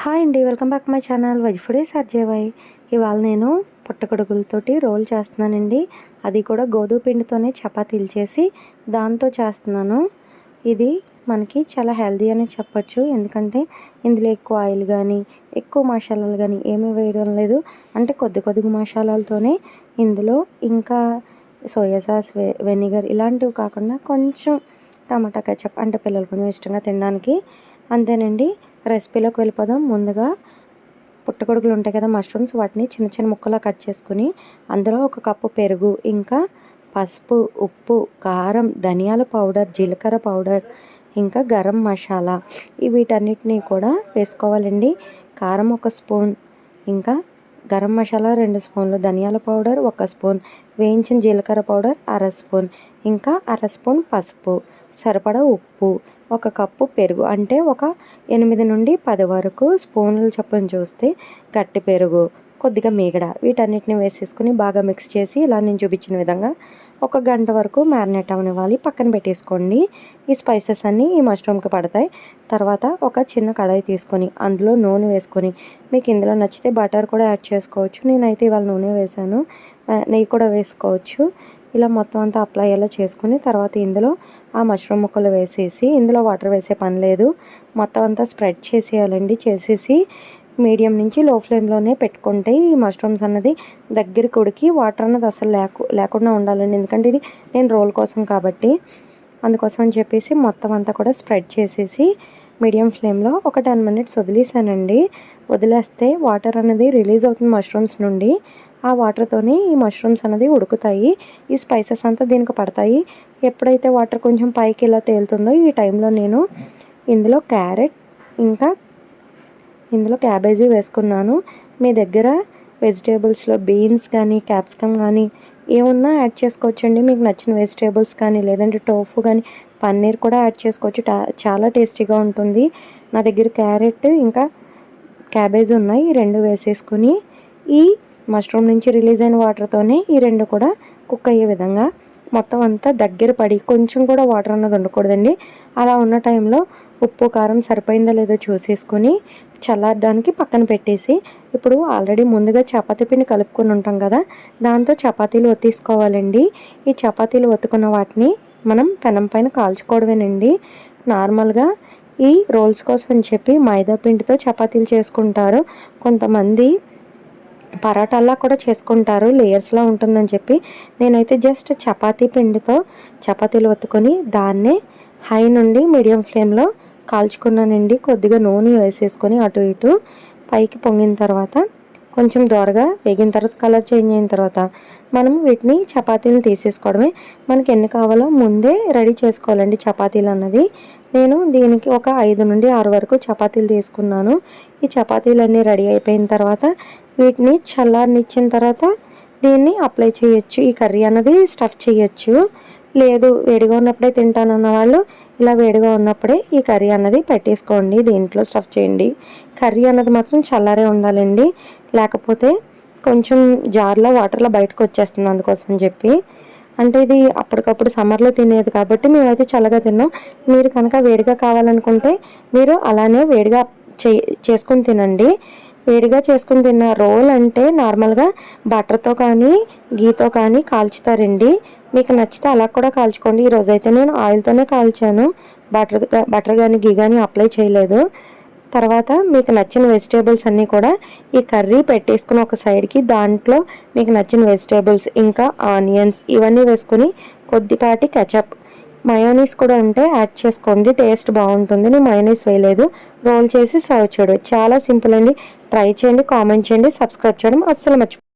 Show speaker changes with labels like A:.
A: Hi అండి, welcome back my channel veg foodies Ajay. ఇవాళ నేను పుట్టగొడుగులతోటి రోల్ చేస్తున్నానండి. అది కూడా గోధుమ పిండితోనే చపాతీలు చేసి దాంతో చేస్తున్నాను. ఇది మనకి చాలా హెల్దీ అని చెప్పొచ్చు. ఎందుకంటే ఇందులో ఎక్కువ ఆయిల్ కానీ ఎక్కువ మసాలాలు కానీ ఏమీ వేయడం లేదు. అంటే కొద్ది మసాలాలతోనే ఇందులో ఇంకా సోయా సాస్, వెనిగర్ ఇలాంటివి కాకుండా కొంచెం టమాటా కెచప్ అంటే పిల్లలు కొంచెం ఇష్టంగా తినడానికి. అంతేనండి. రెసిపీలోకి వెళ్ళిపోదాం. ముందుగా పుట్టగొడుగులు ఉంటాయి కదా, మష్రూమ్స్, వాటిని చిన్న చిన్న ముక్కలా కట్ చేసుకుని అందులో 1 కప్పు పెరుగు, ఇంకా పసుపు, ఉప్పు, కారం, ధనియాల పౌడర్, జీలకర్ర పౌడర్, ఇంకా గరం మసాలా వీటన్నిటినీ కూడా వేసుకోవాలండి. కారం 1 స్పూన్, ఇంకా గరం మసాలా 2 స్పూన్లు, ధనియాల పౌడర్ 1 స్పూన్, వేయించిన జీలకర్ర పౌడర్ 1/2 స్పూన్, ఇంకా 1/2 స్పూన్ పసుపు, సరిపడా ఉప్పు, 1 కప్పు పెరుగు. అంటే ఒక 8 నుండి 10 వరకు స్పూన్లు చొప్పున చూస్తే గట్టి పెరుగు, కొద్దిగా మీగడ, వీటన్నిటిని వేసేసుకుని బాగా మిక్స్ చేసి ఇలా నేను చూపించిన విధంగా 1 గంట వరకు మ్యారినేట్ అవనివ్వాలి. పక్కన పెట్టేసుకోండి. ఈ స్పైసెస్ అన్నీ ఈ మష్రూమ్కి పడతాయి. తర్వాత ఒక చిన్న కడాయి తీసుకొని అందులో నూనె వేసుకొని, మీకు ఇందులో నచ్చితే బటర్ కూడా యాడ్ చేసుకోవచ్చు. నేనైతే ఇవాళ నూనె వేసాను, నెయ్యి కూడా వేసుకోవచ్చు. ఇలా మొత్తం అంతా అప్లై అయ్యేలా చేసుకుని తర్వాత ఇందులో ఆ మష్రూమ్ ముక్కలు వేసేసి, ఇందులో వాటర్ వేసే పని లేదు, మొత్తం అంతా స్ప్రెడ్ చేసేయాలండి. చేసేసి మీడియం నుంచి లో ఫ్లేమ్లోనే పెట్టుకుంటే ఈ మష్రూమ్స్ అన్నది దగ్గరికి ఉడికి వాటర్ అన్నది అసలు లేకుండా ఉండాలండి. ఎందుకంటే ఇది నేను రోల్ కోసం కాబట్టి, అందుకోసం అని చెప్పేసి మొత్తం అంతా కూడా స్ప్రెడ్ చేసేసి మీడియం ఫ్లేమ్లో ఒక 10 మినిట్స్ వదిలేసానండి. వదిలేస్తే వాటర్ అనేది రిలీజ్ అవుతుంది మష్రూమ్స్ నుండి. ఆ వాటర్తోనే ఈ మష్రూమ్స్ అనేది ఉడుకుతాయి. ఈ స్పైసెస్ అంతా దీనికి పడతాయి. ఎప్పుడైతే వాటర్ కొంచెం పైకి ఇలా తేలుతుందో ఈ టైంలో నేను ఇందులో క్యారెట్, ఇంకా ఇందులో క్యాబేజీ వేసుకున్నాను. మీ దగ్గర వెజిటేబుల్స్లో బీన్స్ కానీ క్యాప్సికమ్ కానీ ఏమున్నా యాడ్ చేసుకోవచ్చండి. మీకు నచ్చిన వెజిటేబుల్స్ కానీ, లేదంటే టోఫు కానీ, పన్నీర్ కూడా యాడ్ చేసుకోవచ్చు. చాలా టేస్టీగా ఉంటుంది. నా దగ్గర క్యారెట్ ఇంకా క్యాబేజీ ఉన్నాయి. ఈ 2 వేసేసుకుని ఈ మష్రూమ్ నుంచి రిలీజ్ అయిన వాటర్తోనే ఈ 2 కూడా కుక్ అయ్యే విధంగా మొత్తం అంతా దగ్గర పడి కొంచెం కూడా వాటర్ అన్నది ఉండకూడదండి. అలా ఉన్న టైంలో ఉప్పు కారం సరిపోయిందో లేదో చూసేసుకొని చల్లారడానికి పక్కన పెట్టేసి, ఇప్పుడు ఆల్రెడీ ముందుగా చపాతీ పిండి కలుపుకొని ఉంటాం కదా, దాంతో చపాతీలు ఒత్తేసుకోవాలండి. ఈ చపాతీలు ఒత్తుకున్న వాటిని మనం పెనం పైన కాల్చుకోవడమేనండి. నార్మల్గా ఈ రోల్స్ కోసం అని చెప్పి మైదా పిండితో చపాతీలు చేసుకుంటారు. కొంతమంది పరాటాల్లా కూడా చేసుకుంటారు, లేయర్స్లో ఉంటుందని చెప్పి. నేనైతే జస్ట్ చపాతీ పిండితో చపాతీలు ఒత్తుకొని దాన్నే హై నుండి మీడియం ఫ్లేమ్లో కాల్చుకున్నానండి. కొద్దిగా నూనె వేసేసుకొని అటు ఇటు పైకి పొంగిన తర్వాత కొంచెం దోరగా వేగిన తర్వాత కలర్ చేంజ్ అయిన తర్వాత మనం వీటిని చపాతీలను తీసేసుకోవడమే. మనకి ఎన్ని కావాలో ముందే రెడీ చేసుకోవాలండి చపాతీలు అన్నది. నేను దీనికి ఒక 5 నుండి 6 వరకు చపాతీలు తీసుకున్నాను. ఈ చపాతీలన్నీ రెడీ అయిపోయిన తర్వాత వీటిని చల్లారనిచ్చిన తర్వాత దీన్ని అప్లై చేయొచ్చు. ఈ కర్రీ అన్నది స్టఫ్ చేయొచ్చు. లేదు వేడిగా ఉన్నప్పుడే తింటానన్న వాళ్ళు ఇలా వేడిగా ఉన్నప్పుడే ఈ కర్రీ అన్నది పెట్టేసుకోండి, దీంట్లో స్టఫ్ చేయండి. కర్రీ అన్నది మాత్రం చల్లారే ఉండాలండి, లేకపోతే కొంచెం జార్లో వాటర్లో బయటకు వచ్చేస్తుంది. అందుకోసం చెప్పి, అంటే ఇది అప్పటికప్పుడు సమ్మర్లో తినేది కాబట్టి మేమైతే చల్లగా తిన్నాం. మీరు కనుక వేడిగా కావాలనుకుంటే మీరు అలానే వేడిగా చేసుకుని తినండి. వేడిగా చేసుకుని తిన్న రోల్ అంటే నార్మల్గా బటర్తో కానీ గీతో కానీ కాల్చుతారండి. మీకు నచ్చితే అలా కూడా కాల్చుకోండి. ఈరోజైతే నేను ఆయిల్తోనే కాల్చాను, బటర్ కానీ గీ కానీ అప్లై చేయలేదు. తర్వాత మీకు నచ్చిన వెజిటేబుల్స్ అన్నీ కూడా ఈ కర్రీ పెట్టేసుకుని ఒక సైడ్కి, దాంట్లో మీకు నచ్చిన వెజిటేబుల్స్ ఇంకా ఆనియన్స్ ఇవన్నీ వేసుకొని కొద్దిపాటి కెచప్, మయోనీస్ కూడా ఉంటే యాడ్ చేసుకోండి, టేస్ట్ బాగుంటుంది. నేను మయోనీస్ వేయలేదు. రోల్ చేసి సర్వ్ చేయడం చాలా సింపుల్ అండి. ట్రై చేయండి, కామెంట్ చేయండి, సబ్స్క్రైబ్ చేయడం అస్సలు మర్చిపోండి.